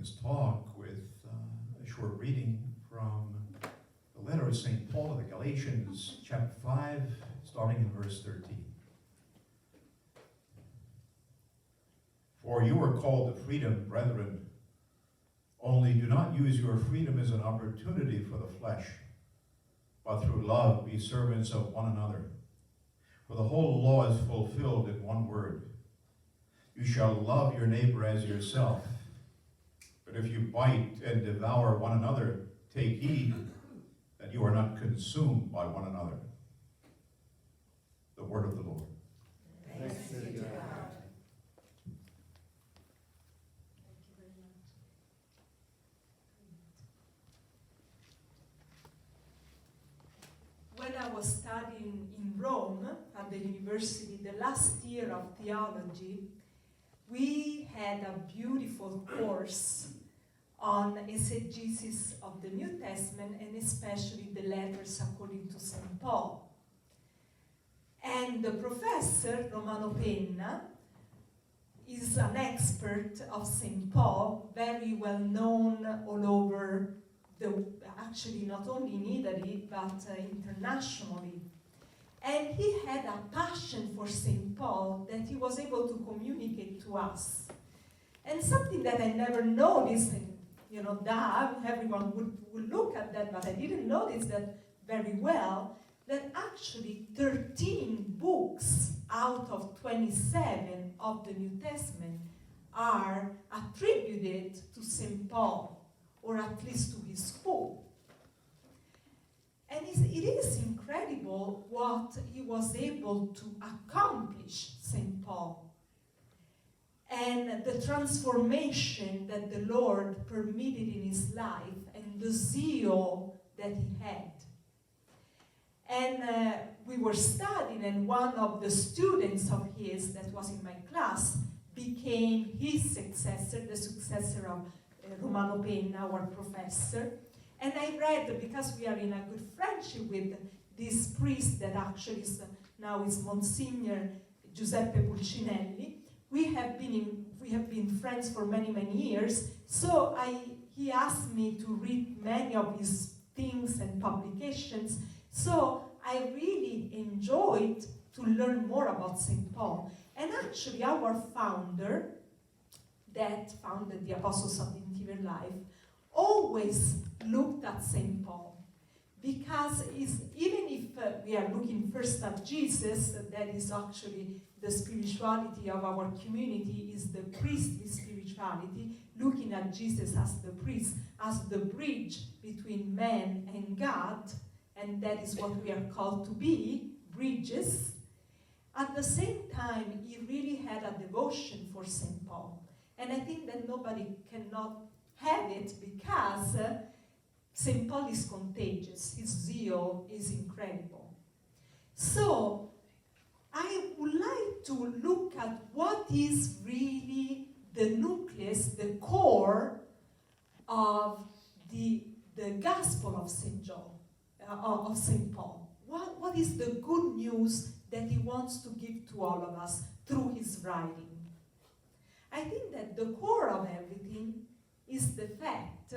this talk with a short reading from the letter of St. Paul to the Galatians, chapter 5, starting in verse 13. For you are called to freedom, brethren, only do not use your freedom as an opportunity for the flesh, but through love be servants of one another. For the whole law is fulfilled in one word: you shall love your neighbor as yourself. But if you bite and devour one another, take heed that you are not consumed by one another. The word of the Lord. Thanks be to God. When I was studying in Rome at the university, the last year of theology, we had a beautiful course on exegesis of the New Testament, and especially the letters according to St. Paul. And the professor, Romano Penna, is an expert of St. Paul, very well known all over actually not only in Italy, but internationally. And he had a passion for St. Paul that he was able to communicate to us. And something that I never noticed, everyone would look at that, but I didn't notice that very well, that actually 13 books out of 27 of the New Testament are attributed to St. Paul, or at least to his school. And it is incredible what he was able to accomplish, St. Paul, and the transformation that the Lord permitted in his life, and the zeal that he had. And we were studying, and one of the students of his that was in my class became his successor, the successor of Romano Penna, our professor. And I read, because we are in a good friendship with this priest that actually now is Monsignor Giuseppe Pulcinelli, we have been friends for many, many years. So he asked me to read many of his things and publications. So I really enjoyed to learn more about St. Paul. And actually our founder, that founded the Apostles of the Interior Life, always looked at St. Paul. Because even if we are looking first at Jesus, that is actually the spirituality of our community, is the priestly spirituality, looking at Jesus as the priest, as the bridge between man and God, and that is what we are called to be, bridges. At the same time, he really had a devotion for St. Paul. And I think that nobody cannot have it, because St. Paul is contagious. His zeal is incredible. So I would like to look at what is really the nucleus, the core of the Gospel of St. John, of St. Paul. What is the good news that he wants to give to all of us through his writing? I think that the core of everything is the fact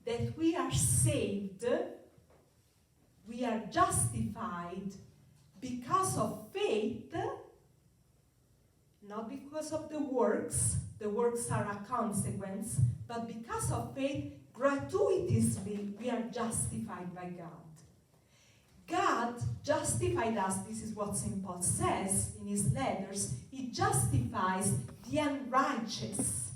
that we are saved, we are justified because of faith, not because of the works are a consequence, but because of faith, gratuitously, we are justified by God. God justified us, this is what St. Paul says in his letters, he justifies the unrighteous.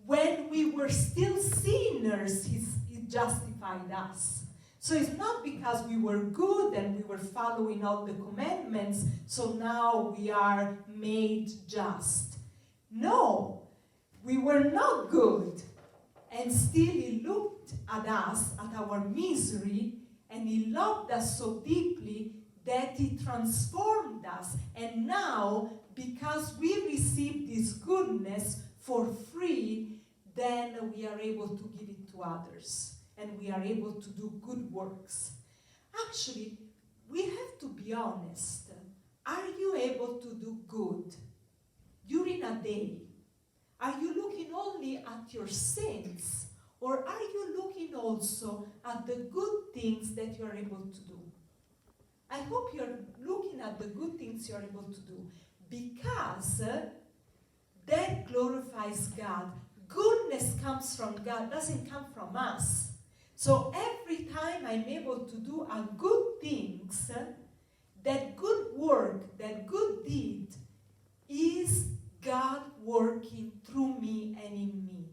When we were still sinners, he justified us. So it's not because we were good and we were following all the commandments, so now we are made just. No, we were not good. And still he looked at us, at our misery, and he loved us so deeply that he transformed us. And now, because we received this goodness for free, then we are able to give it to others. And we are able to do good works. Actually, we have to be honest. Are you able to do good during a day? Are you looking only at your sins? Or are you looking also at the good things that you are able to do? I hope you're looking at the good things you're able to do, because that glorifies God. Goodness comes from God, doesn't come from us. So every time I'm able to do a good things, that good work, that good deed, is God working through me and in me.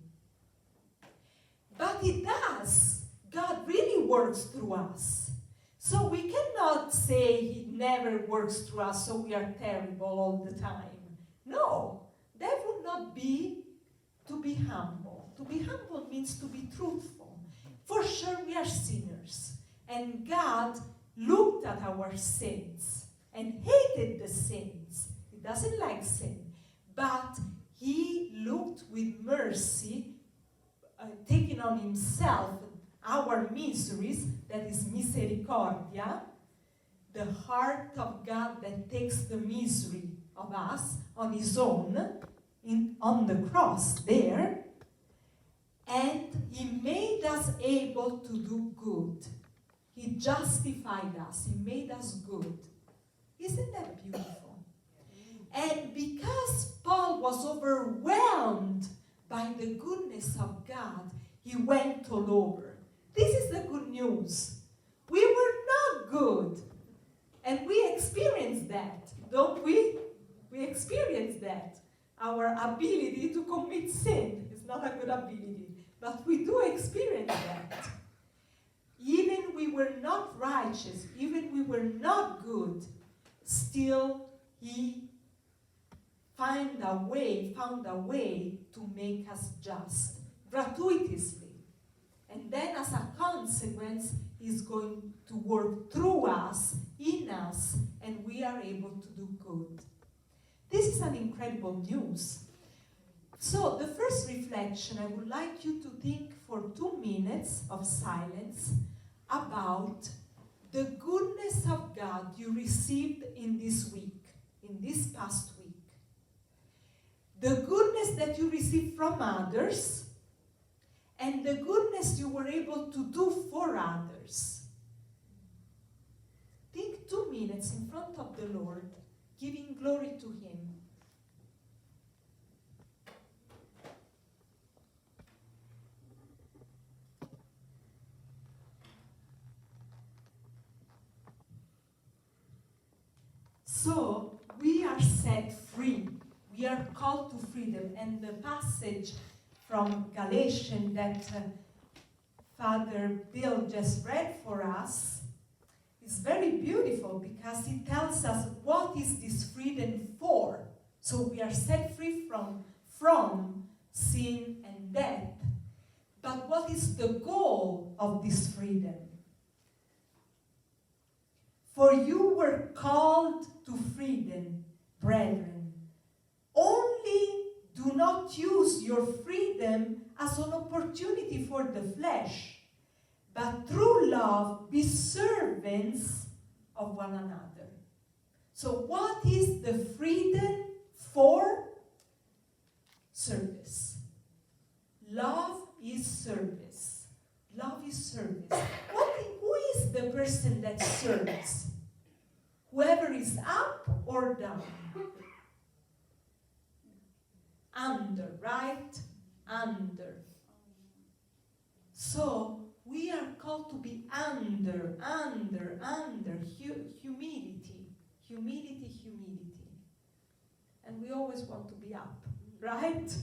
But it does. God really works through us. So we cannot say he never works through us, so we are terrible all the time. No, that would not be to be humble. To be humble means to be truthful. For sure we are sinners. And God looked at our sins and hated the sins. He doesn't like sin. But he looked with mercy, taking on himself our miseries, that is misericordia, the heart of God that takes the misery of us on his own, on the cross there, and he made us able to do good. He justified us. He made us good. Isn't that beautiful? And because Paul was overwhelmed by the goodness of God, he went all over. This is the good news. We were not good. And we experienced that, don't we? We experienced that. Our ability to commit sin is not a good ability, but we do experience that. Even we were not righteous, even we were not good, still he found a way to make us just, gratuitously. And then as a consequence, he's going to work through us, in us, and we are able to do good. This is an incredible news. So the first reflection, I would like you to think for 2 minutes of silence about the goodness of God you received in this week, in this past week. The goodness that you received from others, and the goodness you were able to do for others. Think 2 minutes in front of the Lord, giving glory to him. So, we are set free. We are called to freedom. And the passage from Galatians that Father Bill just read for us is very beautiful, because it tells us what is this freedom for. So we are set free from sin and death. But what is the goal of this freedom? For you were called to freedom, brethren. Only do not use your freedom as an opportunity for the flesh, but through love be servants of one another. So what is the freedom for? Service. Love is service. Love is service. Who is the person that serves? Whoever is up or down? Under, right? Under. So, we are called to be under. Humility. And we always want to be up, right?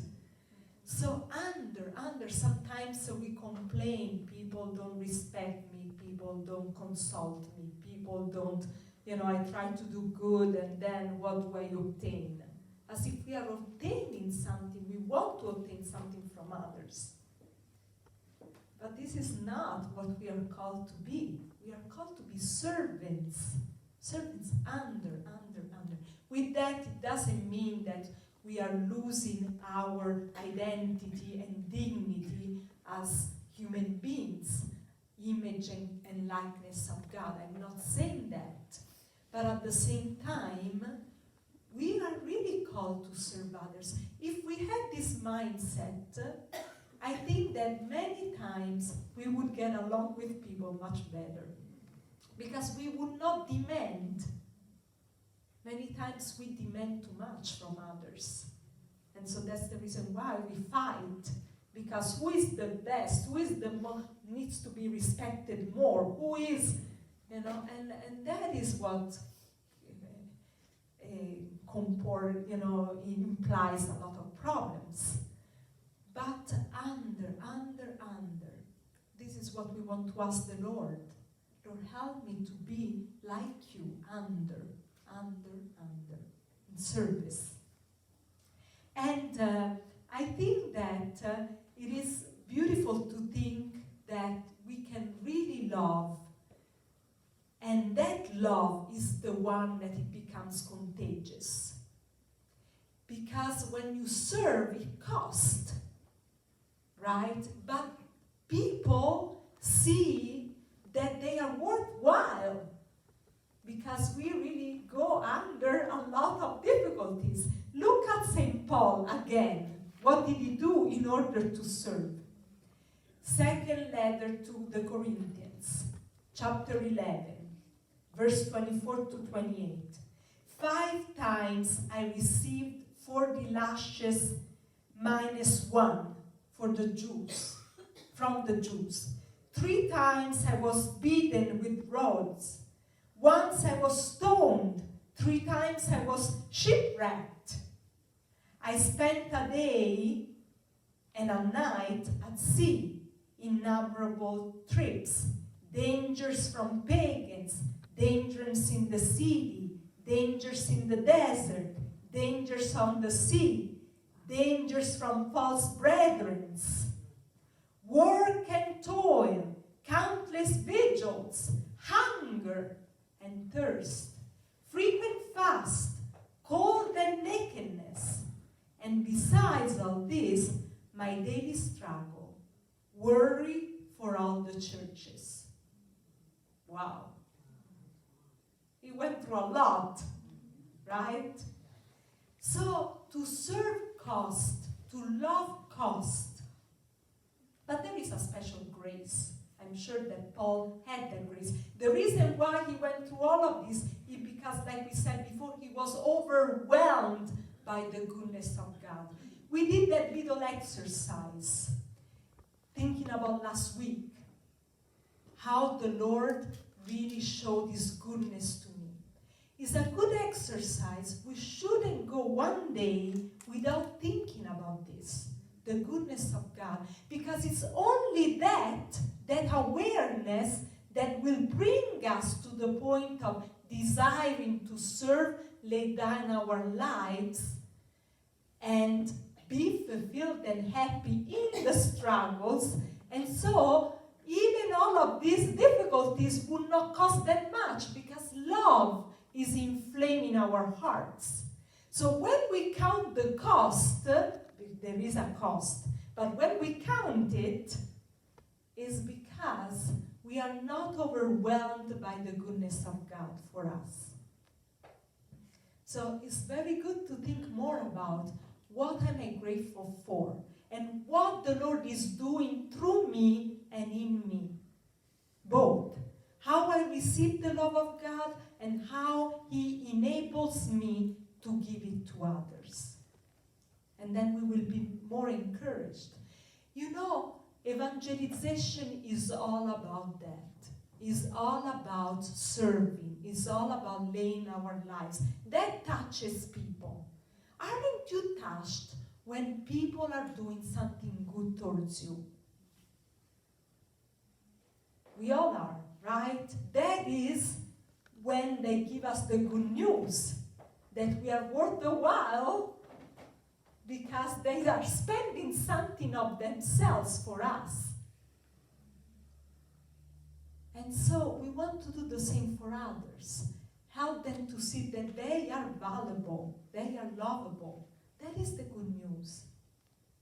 So, under. Sometimes we complain. People don't respect me. People don't consult me. People don't, I try to do good, and then what do I obtain? As if we are obtaining something, we want to obtain something from others. But this is not what we are called to be. We are called to be servants. Servants under. With that, it doesn't mean that we are losing our identity and dignity as human beings, image and likeness of God. I'm not saying that. But at the same time, we are really called to serve others. If we had this this mindset, I think that many times we would get along with people much better. Because we would not demand. Many times we demand too much from others. And so that's the reason why we fight. Because who is the best? Who is the needs to be respected more? Who is, and that is what implies a lot of problems. But under, this is what we want to ask the Lord. Lord, help me to be like you, under, in service. And I think that it is beautiful to think that we can really love, and that love is the one that it becomes contagious. Because when you serve, it costs, right? But people see that they are worthwhile because we really go under a lot of difficulties. Look at St. Paul again. What did he do in order to serve? Second letter to the Corinthians, chapter 11, verse 24 to 28. 5 times I received 40 lashes minus 1 for the Jews, from the Jews. 3 times I was beaten with rods. Once I was stoned. 3 times I was shipwrecked. I spent a day and a night at sea, innumerable trips, dangers from pagans, dangers in the city, dangers in the desert, dangers on the sea, dangers from false brethren, work and toil, countless vigils, hunger and thirst, frequent fast, cold and nakedness, and besides all this, my daily struggle, worry for all the churches. Wow. He went through a lot, right? So, to serve cost, to love cost. But there is a special grace. I'm sure that Paul had that grace. The reason why he went through all of this is because, like we said before, he was overwhelmed by the goodness of God. We did that little exercise, thinking about last week, how the Lord really showed his goodness to me. It's a good exercise. We shouldn't go one day without thinking about this, the goodness of God, because it's only that awareness that will bring us to the point of desiring to serve, lay down our lives, and be fulfilled and happy in the struggles. And so, even all of these difficulties would not cost that much because love is inflaming our hearts. So when we count the cost, there is a cost, but when we count it, it's because we are not overwhelmed by the goodness of God for us. So it's very good to think more about what am I grateful for and what the Lord is doing through me and in me. Both. How I receive the love of God and how he enables me to give it to others. And then we will be more encouraged. You know, evangelization is all about that. It's all about serving. It's all about laying our lives. That touches people. Aren't you touched when people are doing something good towards you? We all are, right? That is when they give us the good news that we are worth the while because they are spending something of themselves for us. And so we want to do the same for others. Help them to see that they are valuable, they are lovable. That is the good news.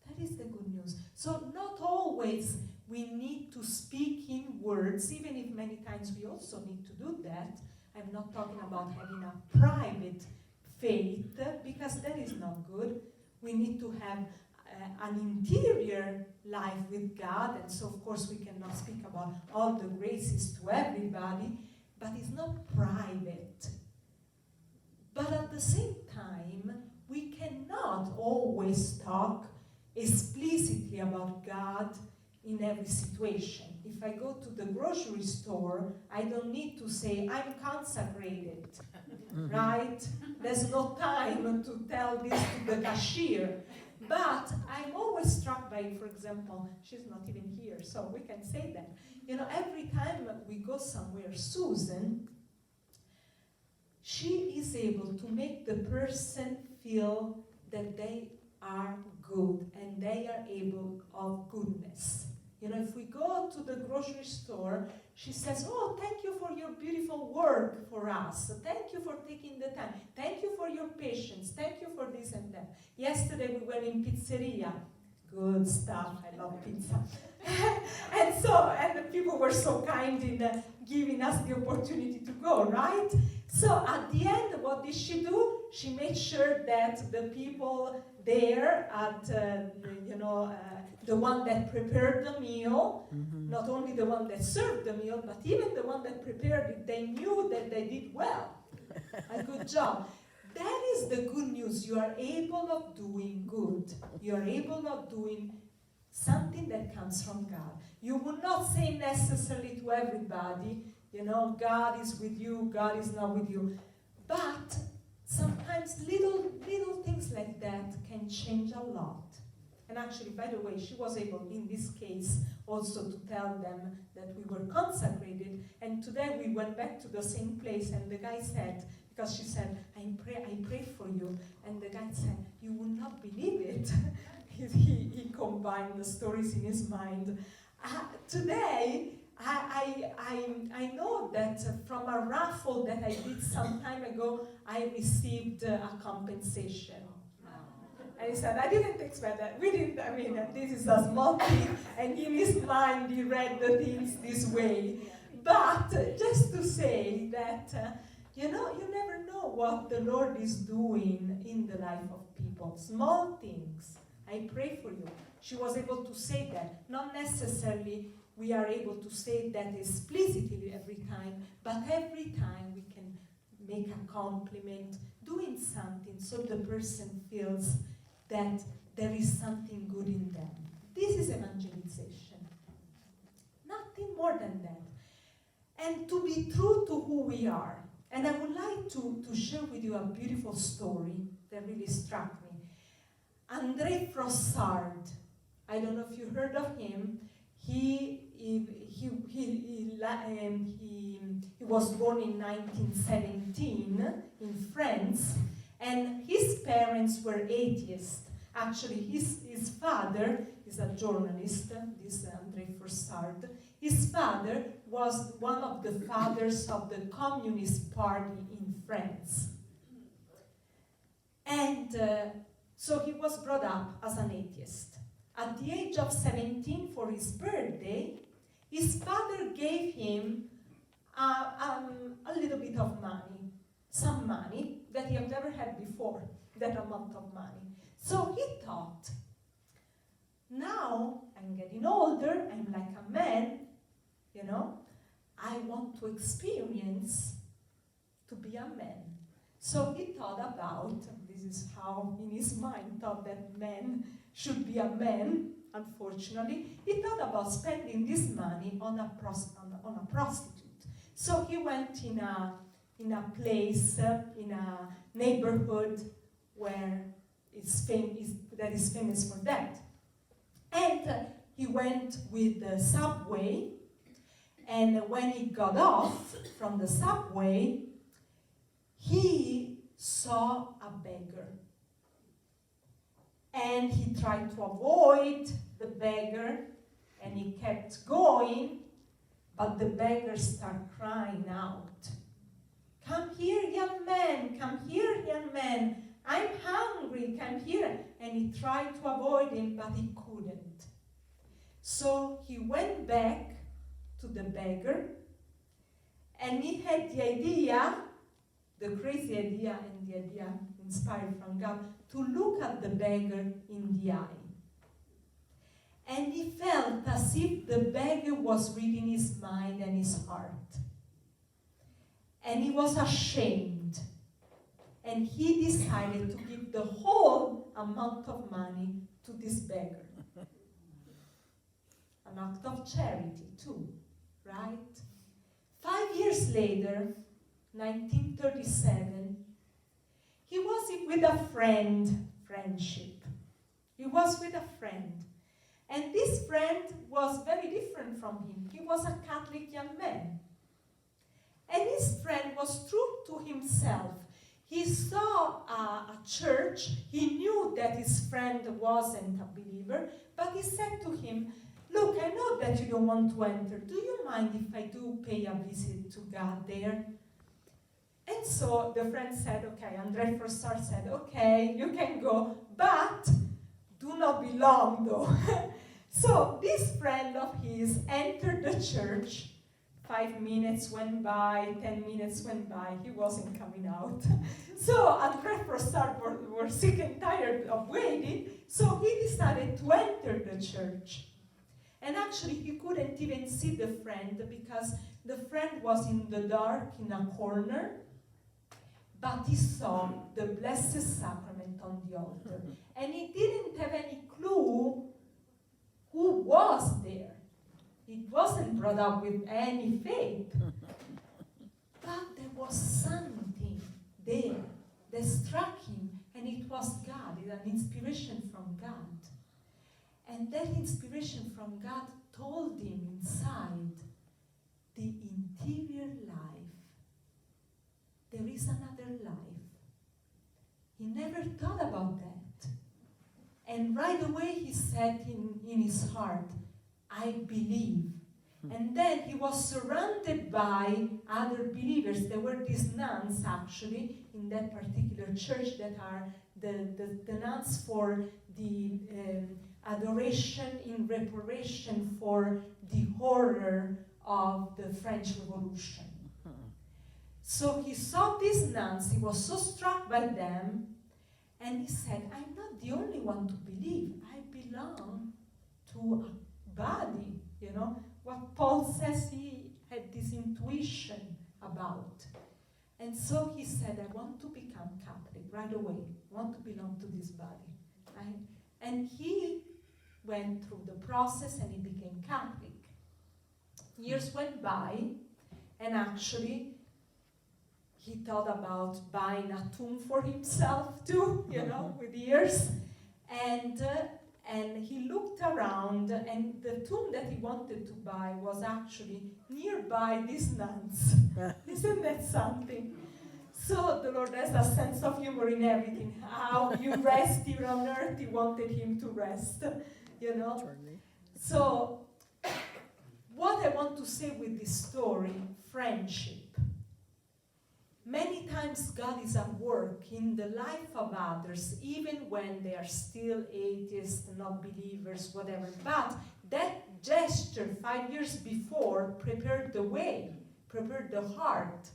That is the good news. So not always we need to speak in words, even if many times we also need to do that. I'm not talking about having a private faith, because that is not good. We need to have an interior life with God, and so of course we cannot speak about all the graces to everybody, but it's not private. But at the same time, we cannot always talk explicitly about God in every situation. If I go to the grocery store, I don't need to say, I'm consecrated, right? There's no time to tell this to the cashier. But I'm always struck by, for example, she's not even here, so we can say that. You know, every time we go somewhere, Susan, she is able to make the person feel that they are good and they are able of goodness. You know, if we go to the grocery store, she says, oh, thank you for your beautiful work for us. Thank you for taking the time. Thank you for your patience. Thank you for this and that. Yesterday we were in pizzeria. Good stuff. I love pizza. and the people were so kind in giving us the opportunity to go, right? So at the end, what did she do? She made sure that the people there at, the one that prepared the meal, not only the one that served the meal, but even the one that prepared it, they knew that they did well. A good job. That is the good news. You are able of doing good. You are able of doing something that comes from God. You will not say necessarily to everybody, you know, God is with you, God is not with you. But sometimes little things like that can change a lot. And actually, by the way, she was able, in this case, also to tell them that we were consecrated. And today we went back to the same place, and the guy said, because she said, I pray for you. And the guy said, you will not believe it. he combined the stories in his mind. Today, I know that from a raffle that I did some time ago, I received a compensation. And he said, I didn't expect that. This is a small thing, and in his mind he read the things this way. But just to say that, you never know what the Lord is doing in the life of people. Small things. I pray for you. She was able to say that. Not necessarily we are able to say that explicitly every time, but every time we can make a compliment, doing something so the person feels that there is something good in them. This is evangelization. Nothing more than that. And to be true to who we are. And I would like to share with you a beautiful story that really struck me. André Frossard. I don't know if you heard of him. He was born in 1917 in France, and his parents were atheists. Actually, his father is a journalist, this André Frossard. His father was one of the fathers of the Communist Party in France. And so he was brought up as an atheist. At the age of 17, for his birthday, his father gave him a little bit of money, some money that he had never had before, that amount of money. So he thought, now I'm getting older, I'm like a man, I want to experience to be a man. So he thought about, this is how in his mind thought that man should be a man, unfortunately, he thought about spending this money on a prostitute. So he went in a place, in a neighborhood where that is famous for that. And he went with the subway, and when he got off from the subway, he saw a beggar. And he tried to avoid the beggar, and he kept going, but the beggar started crying out. Come here, young man, come here, young man. I'm hungry, come here. And he tried to avoid him, but he couldn't. So he went back to the beggar, and he had the idea, the crazy idea, and the idea inspired from God, to look at the beggar in the eye. And he felt as if the beggar was reading his mind and his heart. And he was ashamed. And he decided to give the whole amount of money to this beggar. An act of charity too, right? 5 years later, 1937, he was with a friendship. He was with a friend. And this friend was very different from him. He was a Catholic young man. And his friend was true to himself. He saw a church. He knew that his friend wasn't a believer, but he said to him, "Look, I know that you don't want to enter. Do you mind if I do pay a visit to God there?" And so the friend said, okay, André Frossard said, okay, you can go, but do not be long though. So this friend of his entered the church. 5 minutes went by, 10 minutes went by, he wasn't coming out. So André Frossard were sick and tired of waiting, so he decided to enter the church. And actually he couldn't even see the friend because the friend was in the dark in a corner, but he saw the Blessed Sacrament on the altar. And he didn't have any clue who was there. He wasn't brought up with any faith. But there was something there that struck him, and it was God, an inspiration from God. And that inspiration from God told him inside the interior life. There is another life. He never thought about that. And right away he said in his heart, I believe. And then he was surrounded by other believers. There were these nuns actually in that particular church that are the nuns for the adoration in reparation for the horror of the French Revolution. So he saw these nuns, he was so struck by them, and he said, I'm not the only one to believe. I belong to a body, you know. What Paul says he had this intuition about. And so he said, I want to become Catholic right away. I want to belong to this body. Right? And he went through the process and he became Catholic. Years went by, and actually he thought about buying a tomb for himself too, you know, with years. And he looked around, and the tomb that he wanted to buy was actually nearby these nuns. Isn't that something? So the Lord has a sense of humor in everything. How you rest here on earth, he wanted him to rest, you know. So what I want to say with this story, friendship. Many times God is at work in the life of others, even when they are still atheists, not believers, whatever. But that gesture 5 years before prepared the way, prepared the heart,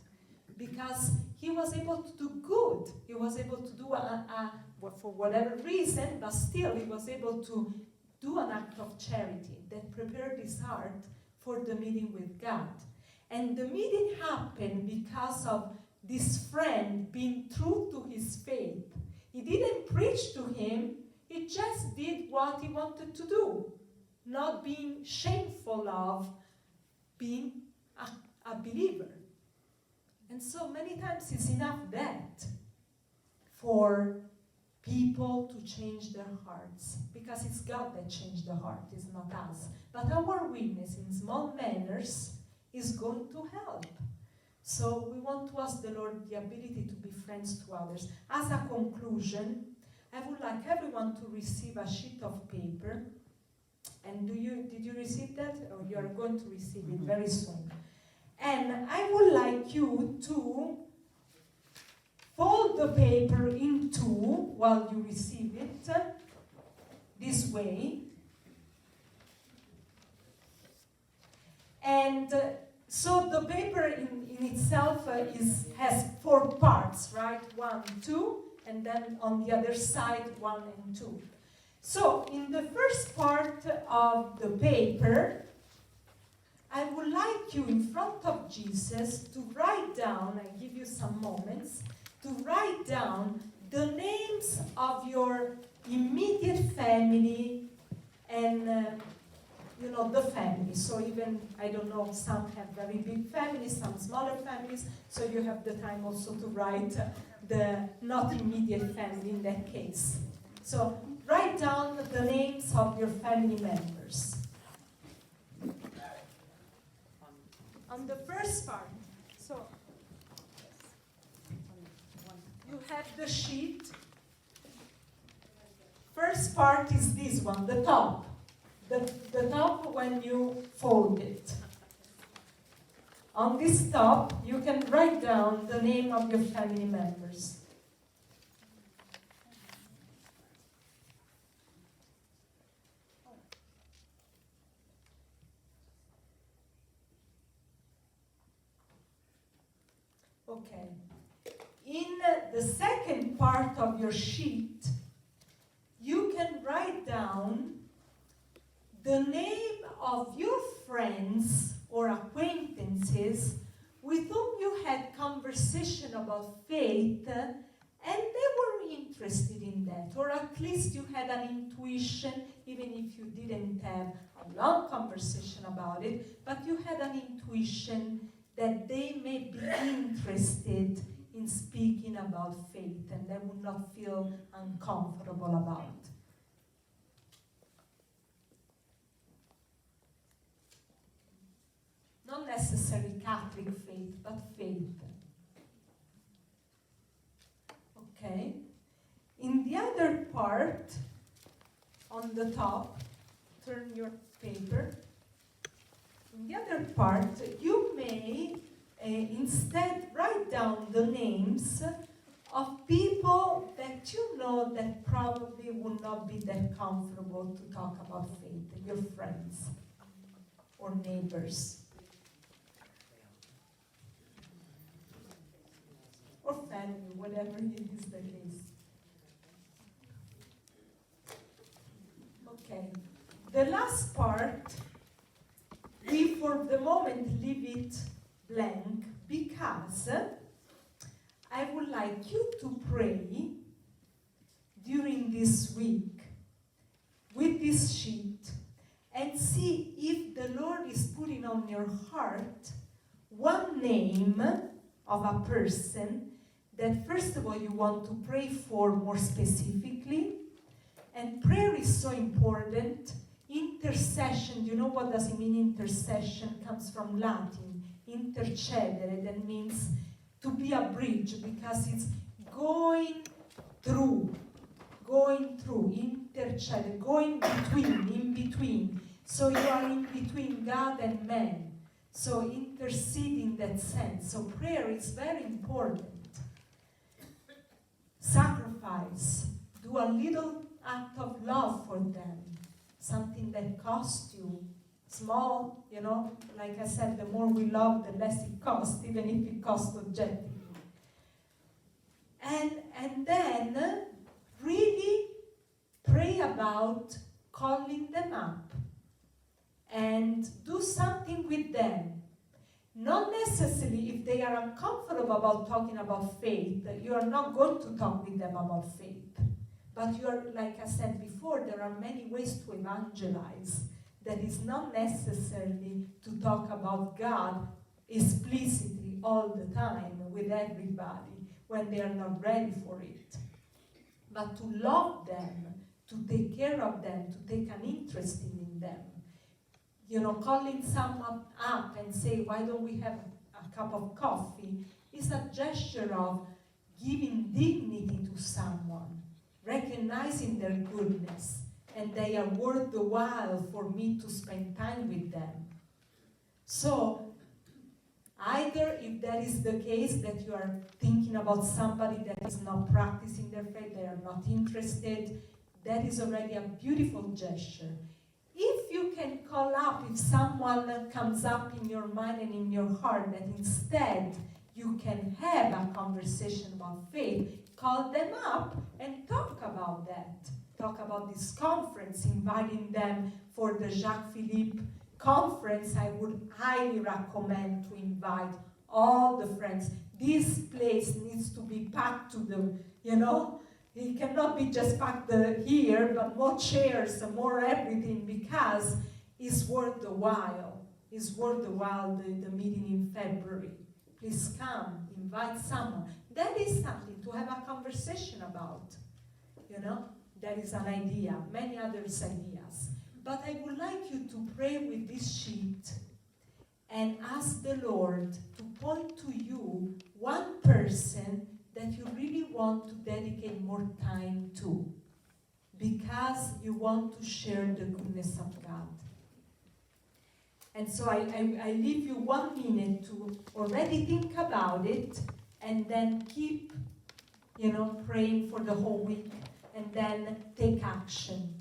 because he was able to do good. He was able to do, for whatever reason, but still he was able to do an act of charity that prepared his heart for the meeting with God. And the meeting happened because of this friend being true to his faith. He didn't preach to him, he just did what he wanted to do, not being shameful of being a believer. And so many times it's enough that for people to change their hearts, because it's God that changed the heart, it's not us. But our witness in small manners is going to help. So we want to ask the Lord the ability to be friends to others. As a conclusion, I would like everyone to receive a sheet of paper. And did you receive that? Or you are going to receive it very soon. And I would like you to fold the paper in two while you receive it, this way. And so the paper in itself has 4 parts, right? 1, 2, and then on the other side, 1 and 2. So, in the first part of the paper, I would like you in front of Jesus to write down, I give you some moments, to write down the names of your immediate family and the family. So even, I don't know, some have very big families, some smaller families, so you have the time also to write the not immediate family in that case. So write down the names of your family members. On the first part, so you have the sheet. First part is this one, the top. The top when you fold it. On this top, you can write down the name of your family members. Okay. In the second part of your sheet, you can write down the name of your friends or acquaintances with whom you had conversation about faith and they were interested in that, or at least you had an intuition, even if you didn't have a long conversation about it, but you had an intuition that they may be interested in speaking about faith and they would not feel uncomfortable about it. Not necessarily Catholic faith, but faith. Okay? In the other part, on the top, turn your paper. In the other part, you may instead write down the names of people that you know that probably would not be that comfortable to talk about faith, your friends or neighbors. Or family, whatever it is the case. Okay. The last part, we for the moment leave it blank because I would like you to pray during this week with this sheet and see if the Lord is putting on your heart one name of a person that first of all you want to pray for more specifically. And prayer is so important. Intercession, you know what does it mean intercession? Comes from Latin, intercedere, that means to be a bridge because it's going through, intercedere, going between, in between. So you are in between God and man. So intercede in that sense. So prayer is very important. Sacrifice. Do a little act of love for them. Something that costs you. Small, like I said, the more we love, the less it costs, even if it costs objectively. And then really pray about calling them up and do something with them. Not necessarily if they are uncomfortable about talking about faith, you are not going to talk with them about faith. But you are, like I said before, there are many ways to evangelize. That is not necessarily to talk about God explicitly all the time with everybody when they are not ready for it. But to love them, to take care of them, to take an interest in them. Calling someone up and say, why don't we have a cup of coffee, is a gesture of giving dignity to someone, recognizing their goodness, and they are worth the while for me to spend time with them. So, either if that is the case, that you are thinking about somebody that is not practicing their faith, they are not interested, that is already a beautiful gesture. If you can call up, if someone comes up in your mind and in your heart, that instead you can have a conversation about faith, call them up and talk about that. talk about this conference, inviting them for the Jacques Philippe conference, I would highly recommend to invite all the friends. This place needs to be packed to the, it cannot be just packed here, but more chairs, more everything, because it's worth the while. It's worth the while, the meeting in February. Please come, invite someone. That is something to have a conversation about, That is an idea, many others ideas. But I would like you to pray with this sheet and ask the Lord to point to you one person that you really want to dedicate more time to, because you want to share the goodness of God. And so I leave you 1 minute to already think about it, and then keep, praying for the whole week, and then take action.